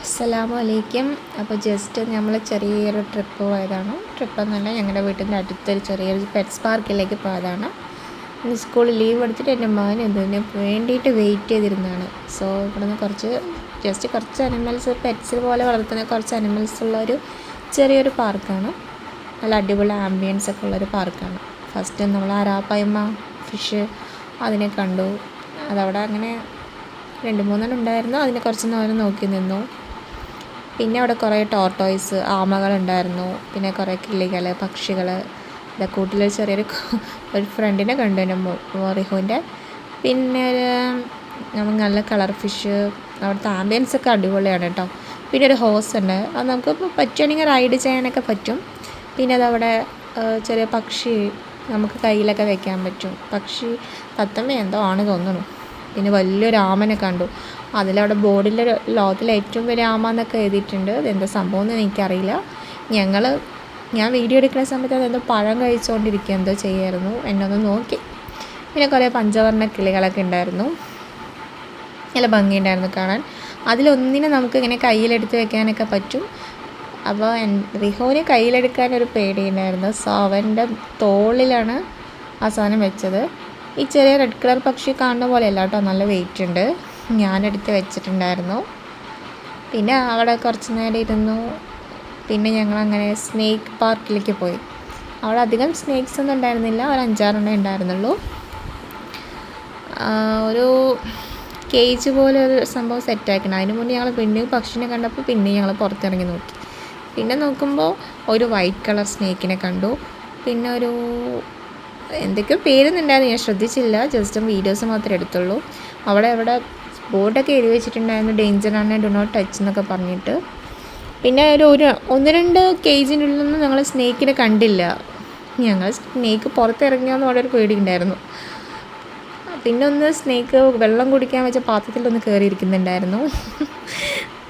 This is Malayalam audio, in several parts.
അസ്സലാമലൈക്കും. അപ്പോൾ ജസ്റ്റ് നമ്മൾ ചെറിയൊരു ട്രിപ്പ് പോയതാണ്. ട്രിപ്പെന്നല്ല, ഞങ്ങളുടെ വീട്ടിൻ്റെ അടുത്തൊരു ചെറിയൊരു പെറ്റ്സ് പാർക്കിലേക്ക് പോയതാണ്. സ്കൂളിൽ ലീവ് എടുത്തിട്ട് എൻ്റെ മകൻ ഇതിന് വേണ്ടിയിട്ട് വെയിറ്റ് ചെയ്തിരുന്നതാണ്. സോ ഇവിടെ നിന്ന് കുറച്ച് അനിമൽസ്, പെറ്റ്സ് പോലെ വളർത്തുന്ന കുറച്ച് അനിമൽസ് ഉള്ളൊരു ചെറിയൊരു പാർക്കാണ്. നല്ല അടിപൊളി ആംബിയൻസ് ഒക്കെ ഉള്ളൊരു പാർക്കാണ്. ഫസ്റ്റ് നമ്മൾ അരാപ്പായ്മ ഫിഷ് അതിനെ കണ്ടു. അതവിടെ അങ്ങനെ 2-3 ഉണ്ടായിരുന്നു. അതിനെ കുറച്ച് നേരം നോക്കി നിന്നു. പിന്നെ അവിടെ കുറേ ടോർട്ടോയ്സ്, ആമകളുണ്ടായിരുന്നു. പിന്നെ കുറേ കിളികൾ, പക്ഷികൾ. കൂട്ടിൽ ചെറിയൊരു ഫ്രണ്ടിനെ കണ്ടു, എൻ്റെ റിഹുവിൻ്റെ. പിന്നെ നമുക്ക് നല്ല കളർ ഫിഷ്. അവിടുത്തെ ആംബിയൻസ് ഒക്കെ അടിപൊളിയാണ് കേട്ടോ. പിന്നെ ഒരു ഹോസ് ഉണ്ട്, അത് നമുക്ക് പറ്റുകയാണെങ്കിൽ റൈഡ് ചെയ്യാനൊക്കെ പറ്റും. പിന്നെ അതവിടെ ചെറിയ പക്ഷി നമുക്ക് കയ്യിലൊക്കെ വെക്കാൻ പറ്റും. പക്ഷി തത്തമ്മ എന്തോ ആണ് തോന്നുന്നു. പിന്നെ വലിയൊരു ആമനെ കണ്ടു. അതിലവിടെ ബോർഡിൽ ലോകത്തിലെ ഏറ്റവും വലിയ ആമ എന്നൊക്കെ എഴുതിയിട്ടുണ്ട്. അതെന്താ സംഭവം എന്ന് എനിക്കറിയില്ല. ഞാൻ വീഡിയോ എടുക്കുന്ന സമയത്ത് അതെന്തോ പഴം കഴിച്ചുകൊണ്ടിരിക്കുക എന്തോ ചെയ്യായിരുന്നു. എന്നെ ഒന്ന് നോക്കി. പിന്നെ കുറേ പഞ്ചവർണ്ണ കിളികളൊക്കെ ഉണ്ടായിരുന്നു. നല്ല ഭംഗിയുണ്ടായിരുന്നു കാണാൻ. അതിലൊന്നിനെ നമുക്ക് ഇങ്ങനെ കയ്യിലെടുത്ത് വെക്കാനൊക്കെ പറ്റും. അപ്പോൾ റിഹോനെ കയ്യിലെടുക്കാനൊരു പേടിയുണ്ടായിരുന്നു. സോ അവൻ്റെ തോളിലാണ് ആ സാധനം വെച്ചത്. ഈ ചെറിയ റെഡ് കളർ പക്ഷി കാണുന്ന പോലെയല്ല കേട്ടോ, നല്ല വെയിറ്റ് ഉണ്ട്. ഞാനെടുത്ത് വെച്ചിട്ടുണ്ടായിരുന്നു. പിന്നെ അവിടെ കുറച്ച് നേരം ഇരുന്നു. പിന്നെ ഞങ്ങളങ്ങനെ സ്നേക്ക് പാർക്കിലേക്ക് പോയി. അവിടെ അധികം സ്നേക്സ് ഒന്നും ഉണ്ടായിരുന്നില്ല, ഒരു 5-6 ഉണ്ടായിരുന്നുള്ളൂ. ഒരു കേജ് പോലെ ഒരു സംഭവം സെറ്റാക്കണം. അതിന് മുന്നേ ഞങ്ങൾ പിന്നെ പക്ഷിനെ കണ്ടപ്പോൾ പിന്നെ ഞങ്ങൾ പുറത്തിറങ്ങി നോക്കി. പിന്നെ നോക്കുമ്പോൾ ഒരു വൈറ്റ് കളർ സ്നേക്കിനെ കണ്ടു. പിന്നെ ഒരു എന്തൊക്കെയോ പേരൊന്നുണ്ടായിരുന്നു, ഞാൻ ശ്രദ്ധിച്ചില്ല. ജസ്റ്റ് വീഡിയോസ് മാത്രമേ എടുത്തുള്ളൂ. അവിടെ ബോർഡൊക്കെ എഴുതി വെച്ചിട്ടുണ്ടായിരുന്നു, ഡേഞ്ചറാണ്, ഡു നോട്ട് ടച്ച് എന്നൊക്കെ പറഞ്ഞിട്ട്. പിന്നെ ഒരു 1-2 കേജിൻ്റെ ഉള്ളിലൊന്നും ഞങ്ങൾ സ്നേക്കിനെ കണ്ടില്ല. ഞങ്ങൾ സ്നേക്ക് പുറത്തിറങ്ങിയോന്ന് വളരെ പേടിയുണ്ടായിരുന്നു. പിന്നെ ഒന്ന് സ്നേക്ക് വെള്ളം കുടിക്കാൻ വെച്ച പാത്രത്തിലൊന്ന് കയറിയിരിക്കുന്നുണ്ടായിരുന്നു.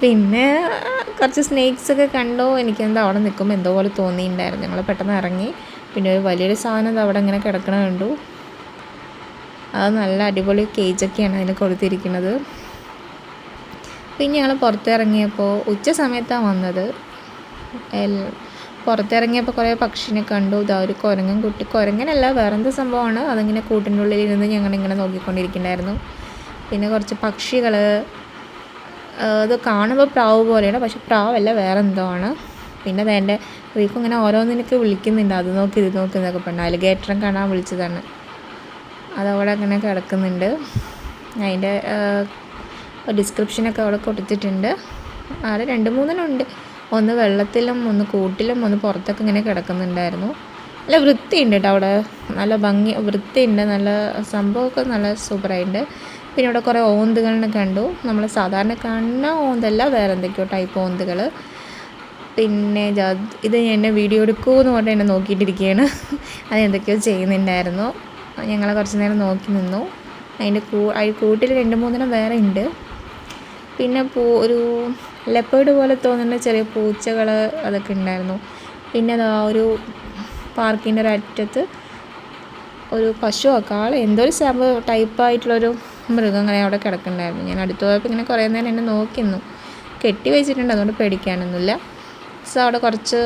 പിന്നെ കുറച്ച് സ്നേക്സൊക്കെ കണ്ടു. എനിക്കെന്താ അവിടെ നിൽക്കുമ്പോൾ എന്തോ പോലെ തോന്നിയിട്ടുണ്ടായിരുന്നു. ഞങ്ങൾ പെട്ടെന്ന് ഇറങ്ങി. പിന്നെ ഒരു വലിയൊരു സാധനം അവിടെ ഇങ്ങനെ കിടക്കണ കണ്ടു. അത് നല്ല അടിപൊളി കേജൊക്കെയാണ് അതിന് കൊടുത്തിരിക്കുന്നത്. പിന്നെ ഞങ്ങൾ പുറത്തിറങ്ങിയപ്പോൾ ഉച്ച സമയത്താണ് വന്നത്. പുറത്തിറങ്ങിയപ്പോൾ കുറേ പക്ഷിനെ കണ്ടു. ഇതാ ഒരു കുരങ്ങനല്ല, വേറെന്ത് സംഭവമാണ്. അതിങ്ങനെ കൂട്ടിൻ്റെ ഉള്ളിൽ ഇരുന്ന് ഞങ്ങളിങ്ങനെ നോക്കിക്കൊണ്ടിരിക്കുന്നുണ്ടായിരുന്നു. പിന്നെ കുറച്ച് പക്ഷികൾ. അത് കാണുമ്പോൾ പ്രാവ് പോലെയാണ്, പക്ഷെ പ്രാവല്ല, വേറെ എന്തോ ആണ്. പിന്നെ എൻ്റെ റീഫ് ഇങ്ങനെ ഓരോന്നിനൊക്കെ വിളിക്കുന്നുണ്ട്, അത് നോക്കി ഇത് നോക്കി എന്നൊക്കെ പറഞ്ഞു. അലിഗേറ്ററെ കാണാൻ വിളിച്ചതാണ്. അതവിടെ അങ്ങനെ കിടക്കുന്നുണ്ട്. അതിൻ്റെ ഡിസ്ക്രിപ്ഷനൊക്കെ അവിടെ കൊടുത്തിട്ടുണ്ട്. അവിടെ 2-3 ഉണ്ട്. ഒന്ന് വെള്ളത്തിലും ഒന്ന് കൂട്ടിലും ഒന്ന് പുറത്തൊക്കെ ഇങ്ങനെ കിടക്കുന്നുണ്ടായിരുന്നു. നല്ല വൃത്തിയുണ്ട് കേട്ടോ അവിടെ, നല്ല വൃത്തിയുണ്ട്. നല്ല സംഭവമൊക്കെ നല്ല സൂപ്പറായിട്ടുണ്ട്. പിന്നെ ഇവിടെ കുറേ ഓന്തുകളിനെ കണ്ടു. നമ്മൾ സാധാരണ കാണുന്ന ഓന്തല്ല, വേറെ എന്തൊക്കെയോ ടൈപ്പ് ഓന്തുകൾ. പിന്നെ ഇത് എന്നെ വീഡിയോ എടുക്കുമെന്ന് പറഞ്ഞ് എന്നെ നോക്കിയിട്ടിരിക്കുകയാണ്. അത് എന്തൊക്കെയോ ചെയ്യുന്നുണ്ടായിരുന്നു. ഞങ്ങളെ കുറച്ച് നേരം നോക്കി നിന്നു. അതിൻ്റെ കൂട്ടിൽ 2-3 വേറെ ഉണ്ട്. പിന്നെ ഒരു ലെപ്പേർഡ് പോലെ തോന്നുന്ന ചെറിയ പൂച്ചകൾ അതൊക്കെ ഉണ്ടായിരുന്നു. പിന്നെ അതാ ഒരു പാർക്കിൻ്റെ ഒരു അറ്റത്ത് ഒരു പശുവോ കാള എന്തോ ഒരു ടൈപ്പായിട്ടുള്ളൊരു മൃഗം അങ്ങനെ അവിടെ കിടക്കുന്നുണ്ടായിരുന്നു. ഞാൻ അടുത്ത് പോയപ്പോൾ ഇങ്ങനെ കുറേ നേരം എന്നെ നോക്കി നിന്നു. കെട്ടി വെച്ചിട്ടുണ്ട്, അതുകൊണ്ട് പേടിക്കാനൊന്നുമില്ല. സോ അവിടെ കുറച്ച്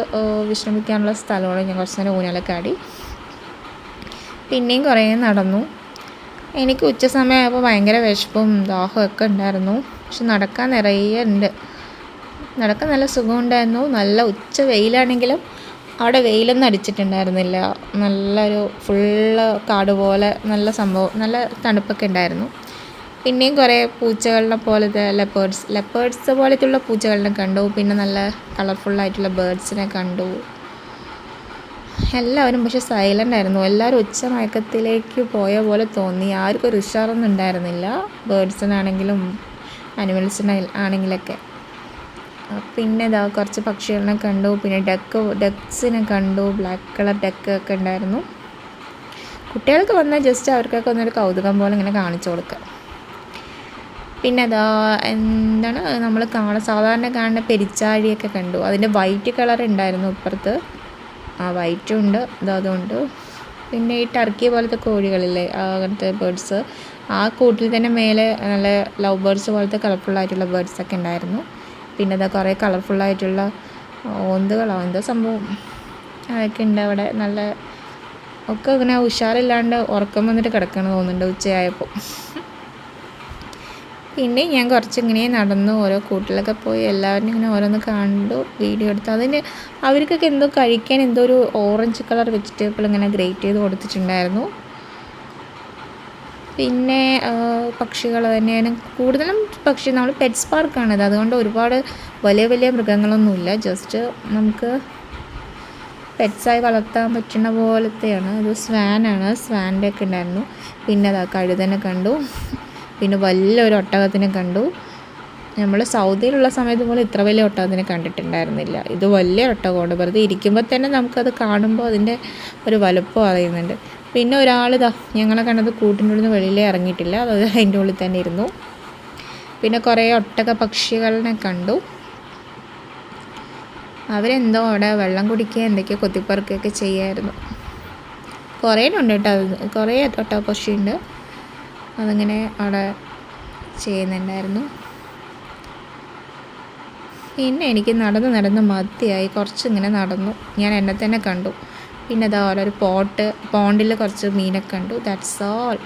വിശ്രമിക്കാനുള്ള സ്ഥലമാണ്. ഞാൻ കുറച്ച് നേരം ഊഞ്ഞാലൊക്കെ ആടി. പിന്നെയും കുറേ നടന്നു. എനിക്ക് ഉച്ച സമയമായപ്പോൾ ഭയങ്കര വിശപ്പും ദാഹമൊക്കെ ഉണ്ടായിരുന്നു. പക്ഷെ നടക്കാൻ നിറയെ ഉണ്ട്. നടക്കാൻ നല്ല സുഖമുണ്ടായിരുന്നു. നല്ല ഉച്ച വെയിലാണെങ്കിലും അവിടെ വെയിലൊന്നും അടിച്ചിട്ടുണ്ടായിരുന്നില്ല. നല്ലൊരു ഫുള്ള് കാട് പോലെ നല്ല സംഭവം, നല്ല തണുപ്പൊക്കെ ഉണ്ടായിരുന്നു. പിന്നെയും കുറേ പൂച്ചകളുടെ പോലത്തെ ലെപ്പേർഡ്സ് പോലത്തുള്ള പൂച്ചകളിനെ കണ്ടു. പിന്നെ നല്ല കളർഫുള്ളായിട്ടുള്ള ബേർഡ്സിനെ കണ്ടു. എല്ലാവരും പക്ഷെ സൈലൻ്റ് ആയിരുന്നു. എല്ലാവരും ഉച്ച മയക്കത്തിലേക്ക് പോയ പോലെ തോന്നി. ആർക്കും ഒരു ഉഷാറൊന്നും ഉണ്ടായിരുന്നില്ല, ബേർഡ്സിനാണെങ്കിലും ആണെങ്കിലൊക്കെ. പിന്നെ ഇതാ കുറച്ച് പക്ഷികളിനെ കണ്ടു. പിന്നെ ഡക്സിനെ കണ്ടു. ബ്ലാക്ക് കളർ ഡക്കൊക്കെ ഉണ്ടായിരുന്നു. കുട്ടികൾക്ക് വന്നാൽ ജസ്റ്റ് അവർക്കൊക്കെ ഒന്നൊരു കൗതുകം പോലെ ഇങ്ങനെ കാണിച്ചു കൊടുക്കുക. പിന്നെ അതാ എന്താണ് നമ്മൾ സാധാരണ കാണുന്ന പെരിച്ചാഴിയൊക്കെ കണ്ടു. അതിൻ്റെ വൈറ്റ് കളർ ഉണ്ടായിരുന്നു ഇപ്പുറത്ത്. ആ വൈറ്റും ഉണ്ട്, അതുകൊണ്ട്. പിന്നെ ഈ ടർക്കി പോലത്തെ കോഴികളില്ലേ, അങ്ങനത്തെ ബേർഡ്സ്, ആ കൂട്ടിൽ തന്നെ മേലെ നല്ല ലവ് ബേർഡ്സ് പോലത്തെ കളർഫുള്ളായിട്ടുള്ള ബേർഡ്സൊക്കെ ഉണ്ടായിരുന്നു. പിന്നെ അതാ കുറേ കളർഫുള്ളായിട്ടുള്ള ഓന്തുകളോ എന്തോ സംഭവം അതൊക്കെ ഉണ്ട് അവിടെ. നല്ല ഒക്കെ ഇങ്ങനെ ഉഷാറില്ലാണ്ട് ഉറക്കം വന്നിട്ട് കിടക്കണം തോന്നുന്നുണ്ട് ഉച്ചയായപ്പോൾ. പിന്നെ ഞാൻ കുറച്ചിങ്ങനെ നടന്നു ഓരോ കൂട്ടിലൊക്കെ പോയി എല്ലാവരും ഇങ്ങനെ ഓരോന്ന് കണ്ടു, വീഡിയോ എടുത്തു. അതിന് അവർക്കൊക്കെ എന്തോ കഴിക്കാൻ എന്തോ ഒരു ഓറഞ്ച് കളർ വെജിറ്റബിൾ ഇങ്ങനെ ഗ്രേറ്റ് ചെയ്ത് കൊടുത്തിട്ടുണ്ടായിരുന്നു. പിന്നെ പക്ഷികൾ തന്നെയാണ് കൂടുതലും. പക്ഷി നമ്മൾ പെറ്റ്സ് പാർക്കാണിത്, അതുകൊണ്ട് ഒരുപാട് വലിയ വലിയ മൃഗങ്ങളൊന്നുമില്ല. ജസ്റ്റ് നമുക്ക് പെറ്റ്സായി വളർത്താൻ പറ്റുന്ന പോലത്തെയാണ്. ഇത് സ്വാനാണ്, സ്വാൻ്റെ ഒക്കെ ഉണ്ടായിരുന്നു. പിന്നെ അതാ കഴുതനെ കണ്ടു, പിന്നെ വലിയൊരു ഒട്ടകത്തിനെ കണ്ടു. നമ്മൾ സൗദിയിലുള്ള സമയത്ത് പോലും ഇത്ര വലിയ ഒട്ടകത്തിനെ കണ്ടിട്ടുണ്ടായിരുന്നില്ല. ഇത് വലിയ ഒട്ടകമുണ്ട്, വെറുതെ ഇരിക്കുമ്പോൾ തന്നെ നമുക്കത് കാണുമ്പോൾ അതിൻ്റെ ഒരു വലുപ്പം അറിയുന്നുണ്ട്. പിന്നെ ഒരാളിതാ ഞങ്ങളെ കണ്ടത് കൂട്ടിൻ്റെ ഉള്ളിൽ നിന്ന് വെളിയിലേ ഇറങ്ങിയിട്ടില്ല, അത് അതിൻ്റെ ഉള്ളിൽ തന്നെ ഇരുന്നു. പിന്നെ കുറേ ഒട്ടക പക്ഷികളെ കണ്ടു. അവരെന്തോ അവിടെ വെള്ളം കുടിക്കുക എന്തൊക്കെയോ കൊത്തിപ്പറക്കുകയൊക്കെ ചെയ്യായിരുന്നു. കുറേ ഉണ്ട് കേട്ടോ, കുറേ ഒട്ടക പക്ഷിയുണ്ട്, അതങ്ങനെ അവിടെ ചെയ്യുന്നുണ്ടായിരുന്നു. പിന്നെ എനിക്ക് നടന്ന് മതിയായി, കുറച്ചിങ്ങനെ നടന്നു, ഞാൻ എന്നെ തന്നെ കണ്ടു. പിന്നെ അതാ ഓരോരു പോണ്ടിൽ കുറച്ച് മീനൊക്കെ കണ്ടു. That's all.